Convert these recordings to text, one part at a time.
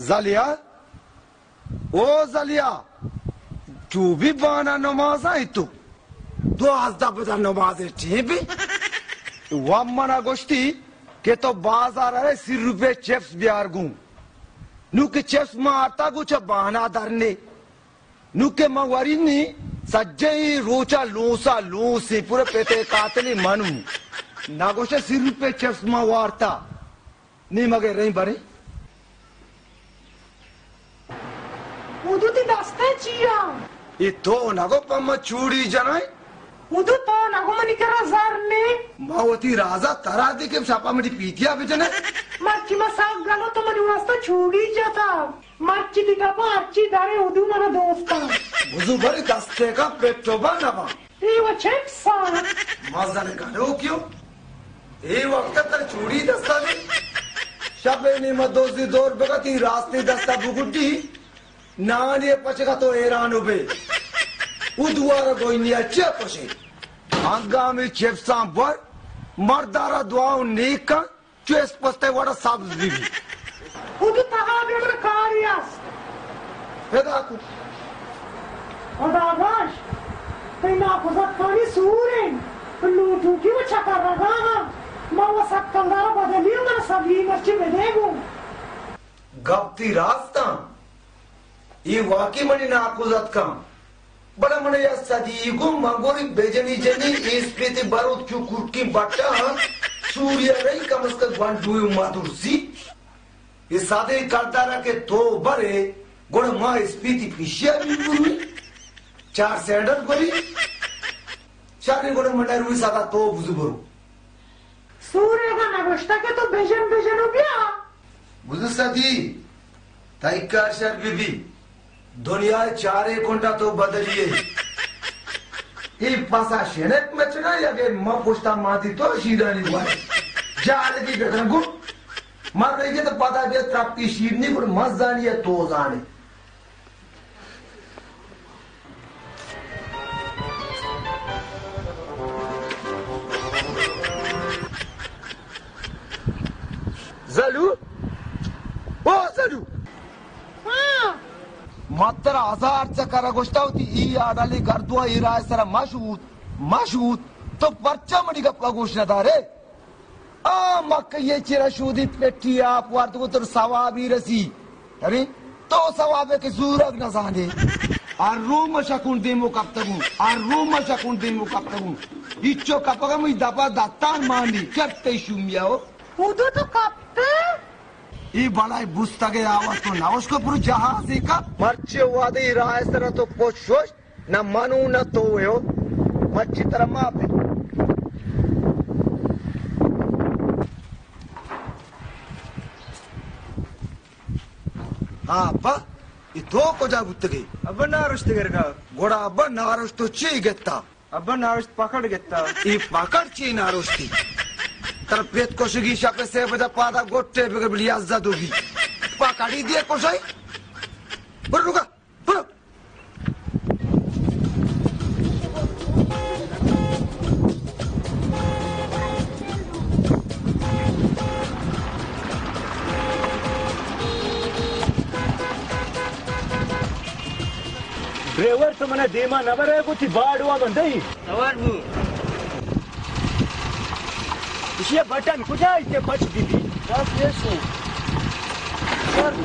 जलिया ओ जलिया तू भी बाना नमाज आई तू दो आजदा बजा नमाज ठीक भी वम्मना गोष्टी के तो बाजार है ₹100 चिप्स बिहार गूं नु के चिप्स मारता कुछ बहाना धरने नु के मवारी नी सज्जे रोचा लोसा लोसी पूरे पेटे कातली मनु ना गोष्ट ₹100 चिप्स मारता नी मगे रही बरे उदुती दस्ते chia itu nago pama chudi janai udu to nago mani kara zarne mawati raza taradi ke sapa madi pitiya bejane machi masak galo to mani wasta chudi jata machi diga pa achi dare udu mara dosta buzu bari daste ka petto banava e wa chepsa mazar galo kyo e waqt tar chudi dasta ne shabe ni madozi dor begati raste dasta bugudi नाने पचका तो Iran ube उद्वारा कोई नहीं अच्छे पचे आगामी चेप्सा बर मर्दारा दुआओं नेका chess paste वाला साब्ज़ बीवी उधर तहाबे में कारियास हेदा कु अदावाश तेना कुछ खानी सूरें लूटू की वो चक्कर रहा मावा सक्कंदारा बदलियों में सभी मर्ची में देगो गप्ती रास्ता ये वाकी मनी ना आकुज़त काम बड़ा मने या सदीगो मंगोरी बेजनी जनी इस पेटे बारूद क्यों कुर्की बट्टा सूर्य रही कम से कम वांडुए माधुर्सी ये सादे करदारा के तो बरे गोड़ माँ इस पेटी पिशिया भी बुरी 4 सैंडल गोरी चारे गोड़ मंडर सादा तो बुजुर्ग सूर्य का नगोष्टा के तो बेजन हो गया बुजुर्ग सदी ताइकार शर बीबी दुनिया 4 घंटा तो बदलिए ये पासा शेनेक में चढ़ा या के माँ पुष्टा माती तो शीरानी हुआ जाले की गठन को मार रही है तो पता भी त्राप्ती शीरनी पर मत जानी है तो जाने जलू ओ जलू मात्र 1000 चक्कर गोष्ट होती ई आडाली गर्दुआ इराय सरा मशहूद तो पर्चा मडी गप्पा घोषणा था रे आ मक ये चिरा शूदी पेटी आप वार्त को तो सवाबी रसी अरे तो सवाबे के सूरग न जाने आ रूम शकुन देमो कब तक इच्चो कपगा मुई दपा दातान मांडी करते शुमियाओ उदो तो कपते ये बड़ा बुस्ता के आवाज तो ना उसको पूरा जहाज का मर्चे वादे राय तरह तो पोषोश न मनु न तो हो मच्छी तरह मापे हाँ अब्बा ये तो को जा गुत्ते गई अब्बा नारुष्ट करेगा गोड़ा अब्बा नारुष्ट तो ची गेता अब्बा नारुष्ट पकड़ गेता ये पकड़ ची नारुष्टी तर पेट को शिगी शापे से बजा पादा गोटे पे बली आजाद होगी पकड़ी दिए को सही बरो रुका बरो ड्राइवर तो मने देमा नवर है कुछ बाड़ हुआ बंदई नवर मु ये बटन कुछ है इतने बच दीदी बस ये सो सर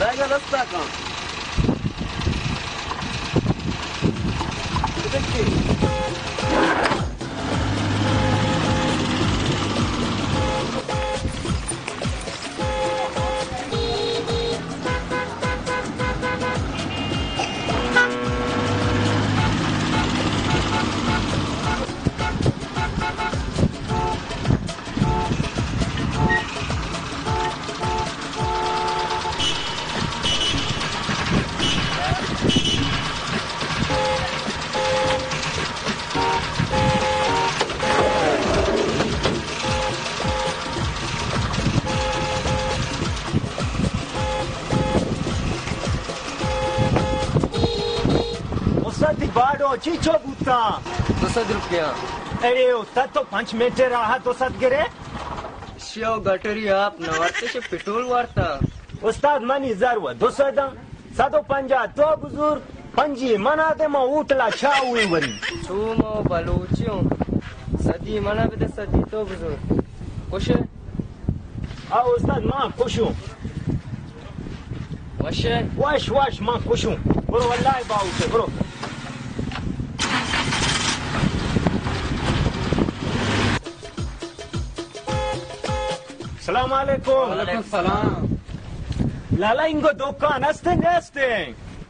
बैगा रास्ता का चीचो बूता ₹200 अरे उस्ताद तो 5 मिनट रहा तो सद गिरे शिव गटरी आप नवारते पेट्रोल वारता उस्ताद मनी जरवा 200 150 तो बुजुर्ग पंजी मना दे मा उठला छा हुई वरी छूमो बलूचियों सदी मना भी सदी तो बुजुर्ग खुश आ उस्ताद मां खुशू वशे वाश मां खुशू ब्रो वल्लाhi बाऊ से ब्रो सलाम अलैकुम वालेकुम सलाम लाला इंगो दुकान नस्ते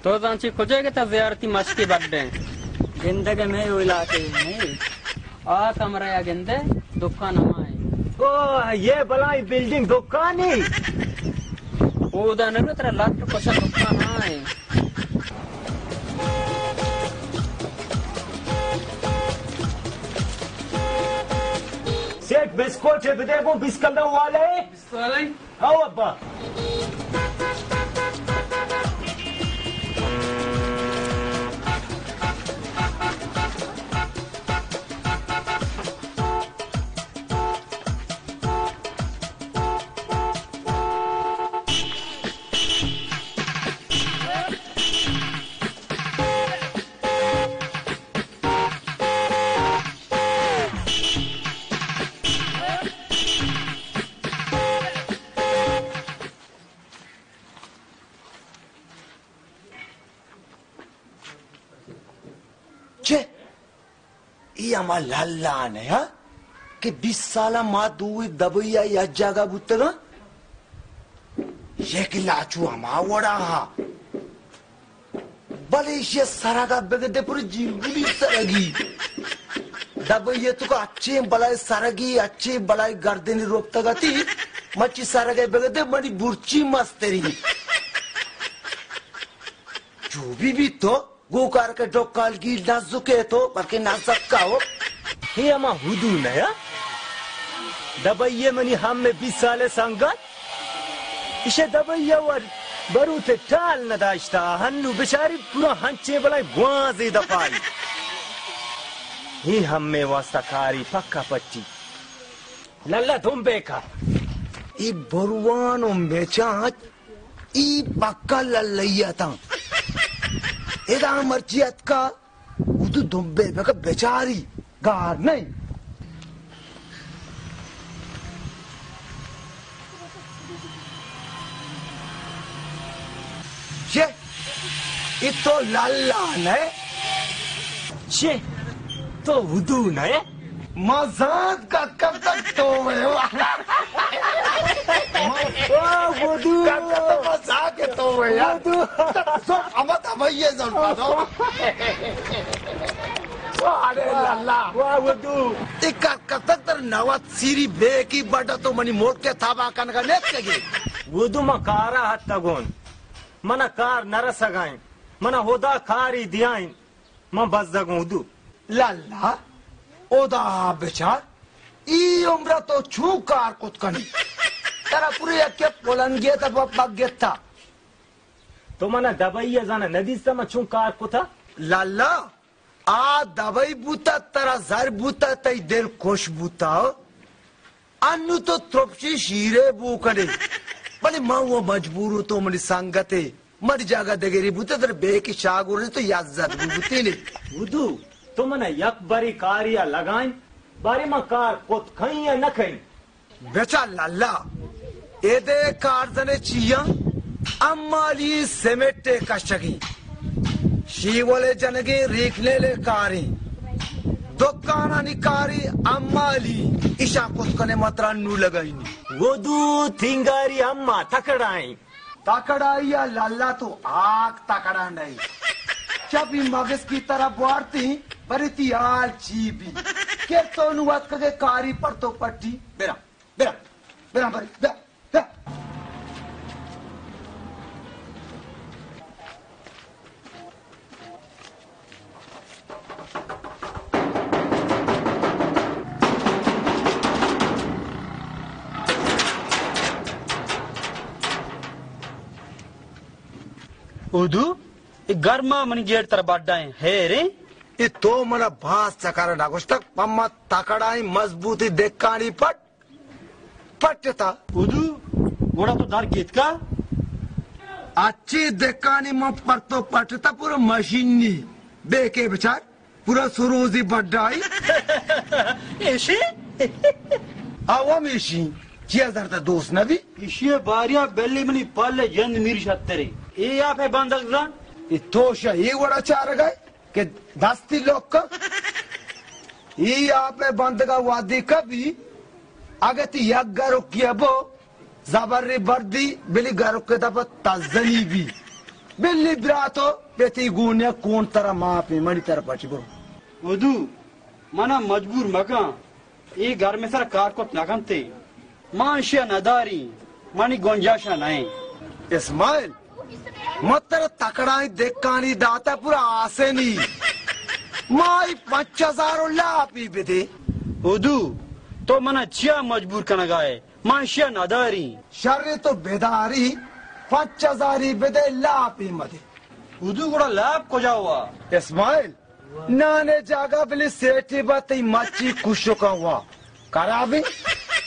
तो जांची खोजेगे ता ज़ियारती मस्ती बड्डे जिंदगी में इलाके नहीं आ कमरा या गेंदे दुकान हमारे ओ ये बलाई बिल्डिंग दुकान ही ओदा न तेरा लाट कोसा दुकान है सेठ बिस्कुट है देखो बिस्कल वाले आओ अब्बा अमा लाला ने हा कि 20 साला माँ दू दबैया या जगह बुतगा ये कि लाचू अमा वड़ा हा भले ये सरागा बेगदे पूरी जीवली सरगी दबैया तो का अच्छे बलाई सरगी अच्छे बलाई गर्दनी रोकता गती मच्छी सरगे बेगदे बड़ी बुर्ची मस्तेरी जो भी तो गोकार के डोकाल की नाजुके तो बल्कि नाजुक का हो हे अमा हुदू नया दबैये मनी हम में 20 साले संगत इसे दबैये वर बरूते टाल न दाश्ता हन्नू बेचारी पूरा हंचे बलाई गुआज़े दपाई ही हम में वास्ता कारी पक्का पट्टी लल्ला तुम बेका ई बरुवान बेचाच ई पक्का लल्लैया था एदा मर्जियत का उदू दुम्बे बेका बेचारी गार नहीं ये तो लल्ला ने छे तो हुदू ने मजाक का कब तक तो मैं वुदू तो मजाक है तो मैं यार सो अब भैया जरूर अरे लल्ला वाह वुदू इका कततर नवत सीरी बेकी बड़ा तो मनी मोट के थाबा कन का नेत के वुदू मा कारा हत तगोन मना कार नरसगाइन मना होदा खारी दियाइन मा बस दगो वुदू लल्ला ओदा बेचार ई उम्र तो छू कार कुत कनी तेरा पूरे के पोलंगे तब बगेता तो मना दबैया जाना नदी से मछू कार कुथा लल्ला आ दवाई बूता तेरा जर बूता तई दिल खुश बूता अन्नु तो त्रोपची शीरे बू करे बले मां वो मजबूर तो मनी संगते मर जागा देगेरी बूते तेरे बे की शागुर तो याजत बूती ने वुदू तो मना यक बारी कारिया लगाइन बारी मा कार कुत खई या न खई बेचा लल्ला एदे कार जने चिया अम्माली सेमेटे कशगी शीवले जनगे रेखले ले कारी दुकाना निकारी अम्माली ईशा कुतकने मतरा नू लगाईनी वुदू थिंगारी अम्मा तकड़ाई तकड़ाई या लल्ला तो आग तकड़ा नहीं जब ही मगज की तरह बुआरती बरती आल चीबी के तो नुवत के कारी पर तो पट्टी बेरा बेरा बेरा बरी बेरा उदू गर्मा मन गेट तर बड्डाए है रे ये तो मना भास चकार नागोस्तक पम्मा तकड़ाई मजबूती देखकानी पट पट्टा उदू गोड़ा तो दार गीत का अच्छी देखानी म परतो पट्टा पूरा मशीनी बेके बेचार पूरा सुरूजी बढ़ाई ऐसे आवा मेशी चिया जरता दोस्त नबी इशिये बारिया बेली मनी पाले जंद मीर शत्तरे ये आप है बंदक जान तोशा ये वड़ा चार गए कि दस्ती लोग का ये आप है बंद का वादी कभी अगर ती यक गरो किया बो जबरी बर्दी बिली गरो के दबा तजनी भी बिल्ली ब्रातो बेटी गुनिया कौन तरह मापी मरी तरह पची बो उदू मना मजबूर मका ये घर में सर कार को नगनते मांशिया नदारी मानी गोंजाशा नहीं इस्माइल मतर तकड़ाई देखकानी दाता पूरा आसे नहीं माई 5000 लापी बेदे उदू तो मना चिया मजबूर करना गाए मांशिया नदारी शर्रे तो बेदारी 5000 बेदे लापी मदे उदू गोड़ा लैब को जाओ इस्माइल नाने जागा बिली सेठी बाती मच्छी कुशो का हुआ कराबी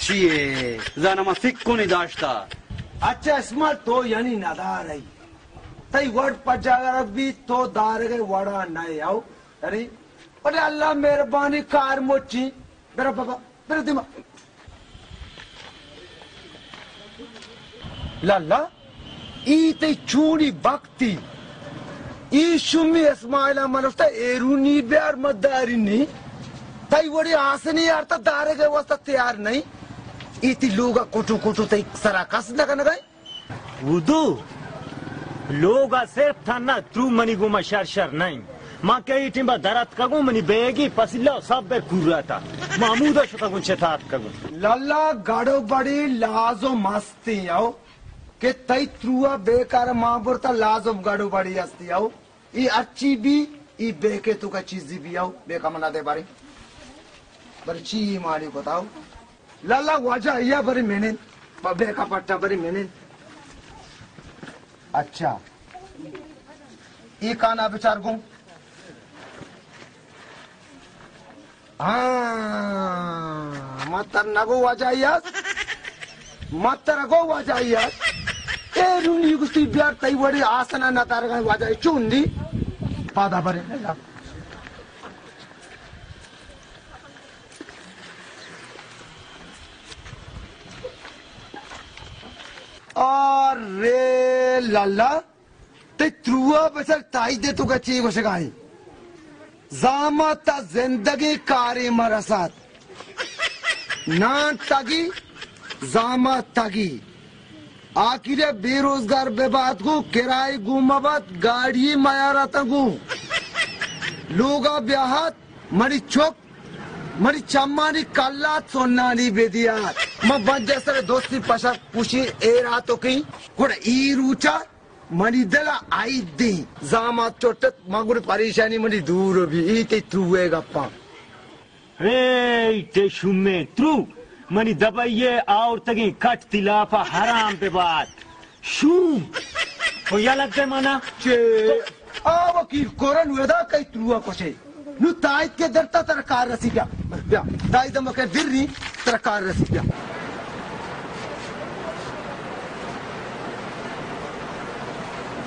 चिए जाना मा सिक्को नहीं दाश्ता अच्छा इस्माइल तो यानी नदार है तई वर्ड पर जागर भी तो दार गए वड़ा नहीं आओ अरे अरे अल्लाह मेहरबानी कार मोची मेरा बाबा मेरे दिमाग लल्ला ई ते चूड़ी बक्ती ई शुमी इस्माइल मनफ्ता एरूनी बियार मदारी नहीं तई वड़ी आसनी यार ता दार गए वास्ता तैयार नहीं इती लोगा कुटू कुटू तई सरा कस लगन गए वुदू लोगा सिर्फ था ना तू मनी गुमा शर नहीं माँ कई टिम्बा दरत कगु मनी बेगी पसिल्ला सब बे कुर्रा था मामूदा शुका गुंचे था कगु लल्ला गाड़ो बड़ी लाजो मस्ती आओ के तई त्रुआ बेकार माँ बुरता लाजो गाड़ो बड़ी हस्ती आओ ये अच्छी भी ये बेके तू का चीज़ भी आओ बेका मना दे बारी बरची मारी को ताओ लल्ला वजह या बरी मैंने बेका पट्टा बरी मैंने अच्छा ये काना विचार गो हाँ मतर नगो वजाइयास मतर गो वजाइयास ए रुनी गुस्ती बियार तई वड़ी आसना न तार गए वजाइ चुंदी पादा बरे लल्ला और रे लल्ला ते त्रुआ बसर ताई दे तू कच्ची को शिकाई जामता जिंदगी कारी मरसात ना तगी जामा तगी आखिर बेरोजगार बेबाद को किराए गुमाबाद गाड़ी मायारा तगु लोगा ब्याहत मरी चौक मरी चम्मानी कल्लात सोनानी बेदियात म बंदे सर दोस्ती पशा पुशी ए रातो की कोड ई रूचा मनी दला आई दी जामा चोटत मगुर परेशानी मनी दूर भी इते त्रुए गप्पा रे ते शुमे त्रू मनी दबाइए और तगी कट तिलाफा हराम पे बात शू हो या लगते मना चे आव की कोरन वेदा कई त्रुआ कोशे नु ताइत के दरता तरकार रसी क्या ताइत दम के दिरनी तरकार रसी क्या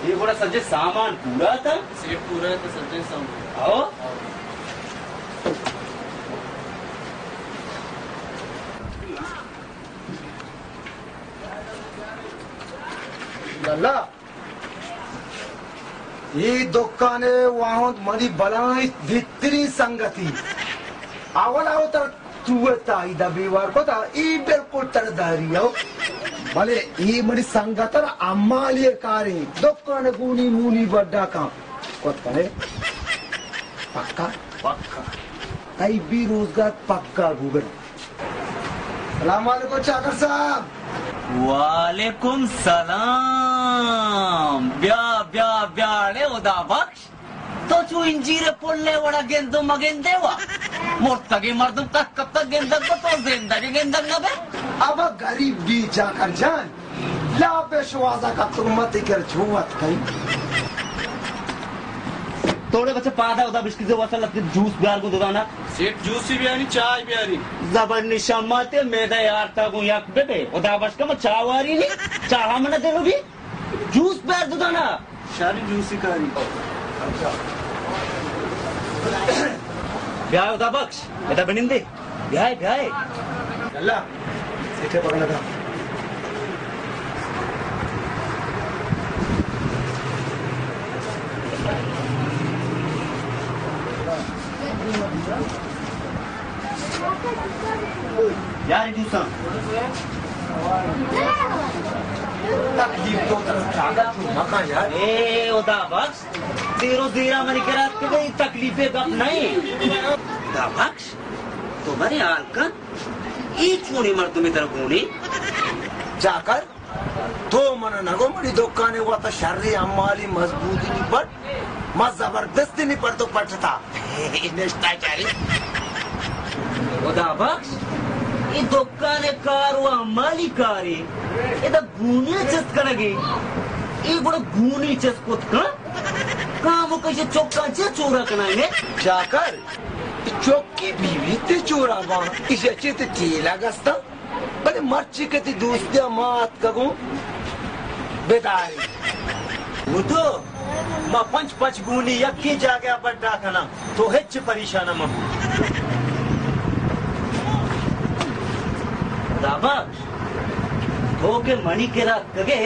ये बड़ा सज्जे सामान पूरा था सेट पूरा है तो सज्जन सामान आओ लल्ला ये दुकाने वहाँ मरी बलाई भित्री संगति आवल आओ तर तुए ताई दबीवार को ता ई बिल्कुल तर दारी आओ भले ये मरी संगतर अम्मालिए कारी दुकाने गुनी मुनी बड्डा का कोत करे पक्का पक्का ताई भी रोजगार पक्का गूगल सलाम वालेकुम चाकर साहब वालेकुम सलाम ब्या ब्या ब्याड़े उदा बख्श तो चू इंजीरे पोले वड़ा गेंदो मगेंदेवा मोर्तगे मर्दम का कब तक गेंदक तो जिंदगी गेंदक न बे अब गरीब भी जाकर जान ला पेशवाजा का तुम मत कर छुवत कहीं थोड़े बच्चे पादा उदा बिस्किट से वसल लगते जूस बिहार को दुकाना सेठ जूस भी आनी चाय भी आनी जबर निशामाते मेदा यार ता को याक बेटे उदा बस का चाय वारी नहीं चाह मना दे भी जूस बिहार दुकाना शारी जूस ही कारी ब्याह उदा बख्श बेटा बनिंदे ब्याह अल्लाह सेठे पकड़ लगा यार जूसा तकलीफ तो तरफ जागा तू मका यार ए उदा बख्श तेरो देरा मन के रात के गई तकलीफे गप नहीं उदा बख्श तुम्हारे हाल का एक चूड़ी मर तुम्हें तरफ गुणी जाकर तो मन नगो मरी दुकाने हुआ तो शर्री अम्माली मजबूती नहीं पड़ मत जबरदस्ती नहीं पड़ तो पटता नेस्टा चारी उदा बख्श ये दुकाने कार हुआ अम्माली कारी ये तो गुणी चस करेगी ये बड़ा गुणी चस कुछ का काम कैसे चौका चे चोरा कनाएंगे जाकर चौकी बीवी ते चोरा वहाँ इसे अच्छे ते टीला गस्ता बड़े मर्ची के ती दूसरे मात कगू बेदारी वो तो मां पंच गुनी यक्की जागे बड्डा खाना तो हेच परेशान मां दाबा ओके मणि के रात कगे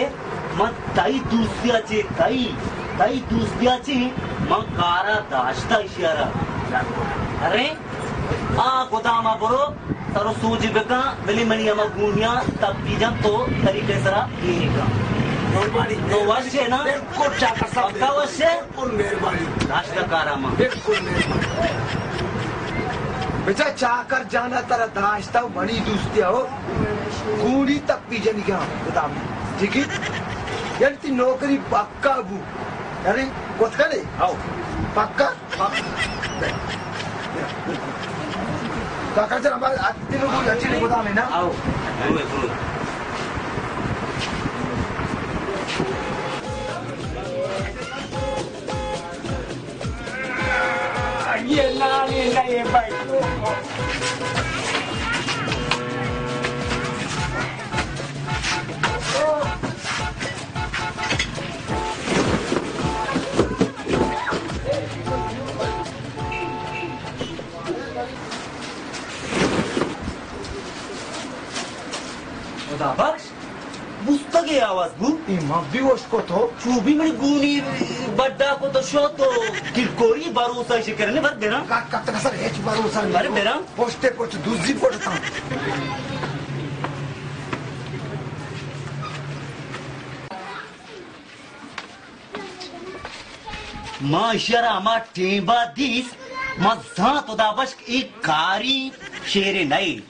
मग ताई दुसऱ्याचे ताई दुसऱ्याची मग कारा दाष्टा इशारा अरे आ गोदामा बरो तरो सूजी बेका मिली मणि अमा गुनिया तब बीजम तो तरीके सरा येगा तो वश्य ना बिल्कुल चाकर साहब पक्का वश्य बिल्कुल मेहरबानी दाष्टा कारामा बिल्कुल मेहरबानी बेचा चाकर जाना तारा दाश्ता बड़ी दूसरी हो कूड़ी तक पीजन क्या गोदाम ठीक है यार ती नौकरी पक्का बू अरे कोथले आओ पक्का काका जरा हमारे तीनों को अच्छी नहीं गोदाम है ना आओ ये नानी नहीं भाई बख्श पुस्तके आवाज बू भी उसको तो चूबी में गुनी बड्डा को तो शो तो किरकोरी भरोसा से करने भर देना कब तक सर हेच भरोसा नहीं अरे मेरा पोस्टे पोस्ट दूसरी पड़ता माँ इशारा हमार टेबा दीस मज़ा तो दाबश एक कारी शेरे नहीं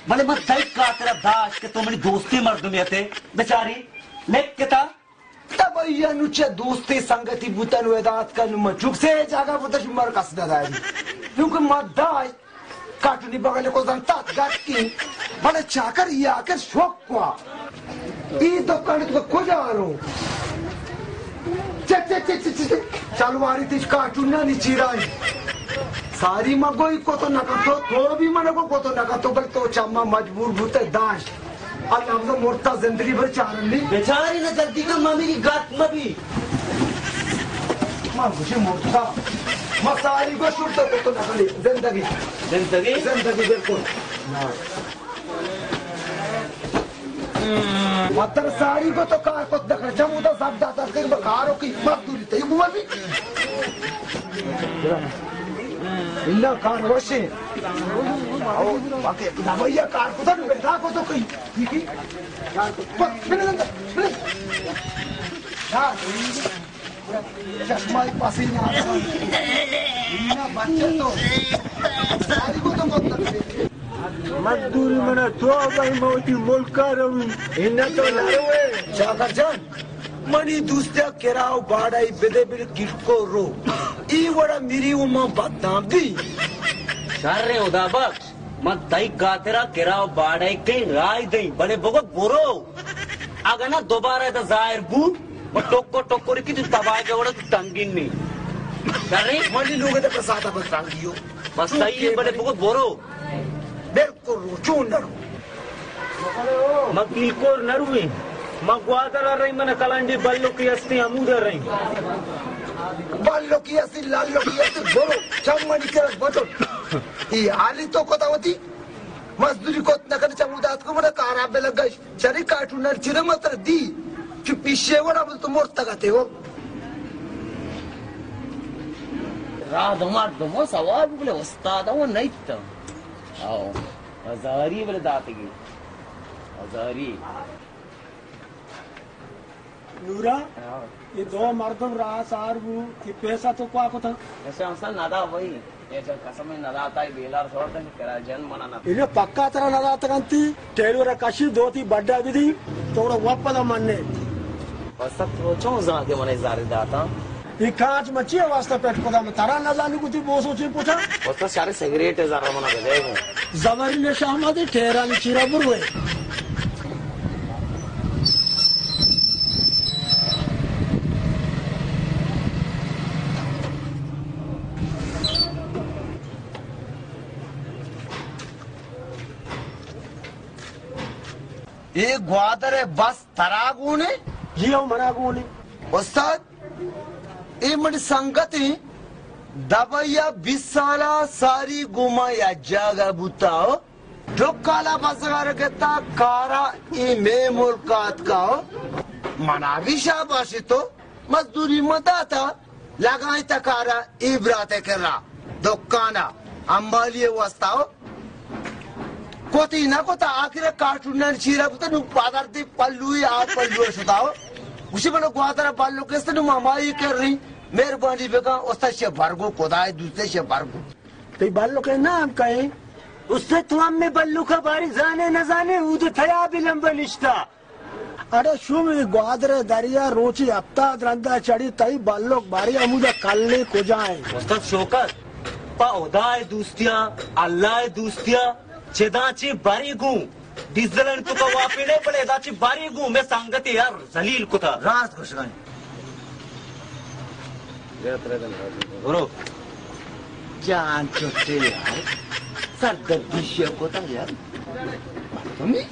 भले मत तय का तेरा दाश के तो मेरी दोस्ती मर्द में थे बेचारी लेक के था तब ये नुचे दोस्ती संगति बुतन वेदात का नुमा चुक से जागा बुतश मर कसदा दाई क्योंकि मद्दाई काटनी बगले को जनता गाट की बड़े चाकर ये आकर शौक को ई तो करने तो को जा रो चेक चालू आ रही थी कार्टून ना नीचे रही सारी मगोई को तो नका तो भी मन को तो नका तो बल तो चम्मा मजबूर भूते दाश अल्लाह तो मोरता जिंदगी भर चारन ली बेचारी ने गलती का मामी की गात में भी मां मुझे मोरता मसारी को शुरू तो नका ली जिंदगी बिल्कुल मतर सारी को तो कार को देखा जब तो सब दाता के कारों की मजदूरी तो ये भी इल्ला कार वशे आओ बाकी भैया कार को तो बैठा को तो कहीं ठीक है कार को मैंने यार चश्मा ही पास ही ना बच्चे तो सारी को तो मत मजदूरी मना तो भाई मोटी मुल्का रवी इन्ना तो लावे जाकर जान मनी दूसरे केराव बाड़ाई बेदे बिल किसको रो ई वड़ा मेरी उमा बदनाम दी कर रहे उदा बख्श मत तय का तेरा किराव बाड़े के राय दई बड़े बगो गोरो अगर ना दोबारा तो जाहिर बू और टोको टोको की तू तबाह के वड़ा तू तंगिन नहीं कर रही मनी लोग ते प्रसाद बता लियो बस सही बड़े बहुत बोरो बिल्कुल चून नरो मकील को नरुवे मगवादर रही मन कलंडी बल्लो की अस्ती अमूदर रही बाल्लो की असि लाल्लो की असि बोलो चम्मनी कर बतो ई आली तो कोतावती मजदूरी कोत नकर चमुदात को मरा कारा बे लगा शरी काटूनर चिरे मात्र दी कि पीछे वड़ा बोल तुम मोरता गाते हो रात हमार दमो सवाल बोले उस्ताद वो नहीं था आओ हजारी बोले दाते की हजारी नूरा ये दो मर्दम रहा सारबू ये पैसा तो क्या को था ऐसे हमसा नादा वही ऐसा कसम नादा आता है बेलार छोड़ दे करा जन मना ना इन्हें पक्का तरह नदा तकंती टेलर कशी दोती बड्डा विधि थोड़ा वापस मन्ने बस सब सोचो जाके मने जारे दाता ये कांच मची वास्ता पेट को दाम तारा न जाने कुछ वो सोचे पूछा बस सारे सिगरेट जरा मना देखो जबरी ने शामदी ठेरा नि चिरा बुरवे ये ग्वादर है बस तरागूने जियो मनागूने उस्ताद ये मनी संगति दबैया 20 साला सारी गुमा या जागा बुताओ ढोकाला बसगार केता कारा इमे मुल्कात काओ मनावी शाबाशी तो मजदूरी मदाता लगाई तकारा इब्राते करा दुकाना अंबालिए वस्ताओ कोती ना कोता आखिर कार्टून चीरा बुता नु पादर दी पल्लू या पल्लू सुताओ उसी बनो ग्वादरा पल्लू केस्ते नु मामाई कर रही मेहरबानी बेका उस्ता शे भरगो कोदाई दूसरे शे भरगो ते बालो के नाम कहे उससे तो हम में बल्लू का बारी जाने न जाने उद थया बिलंब निष्ठा अरे शुम ग्वादरे दरिया रोची हफ्ता द्रंदा चढ़ी तई बालो बारी अमुदा कल्ले को जाए उस्ताद शौकत पा उदाय दूस्तिया अल्लाह दूस्तिया चेदाची बारी गु डीजल तो का वापी नहीं पड़े दाची बारी गु मैं संगति यार जलील को था रात खुश गई गुरु जान चुटे यार सरदर्दी शे को था यार तुम्हें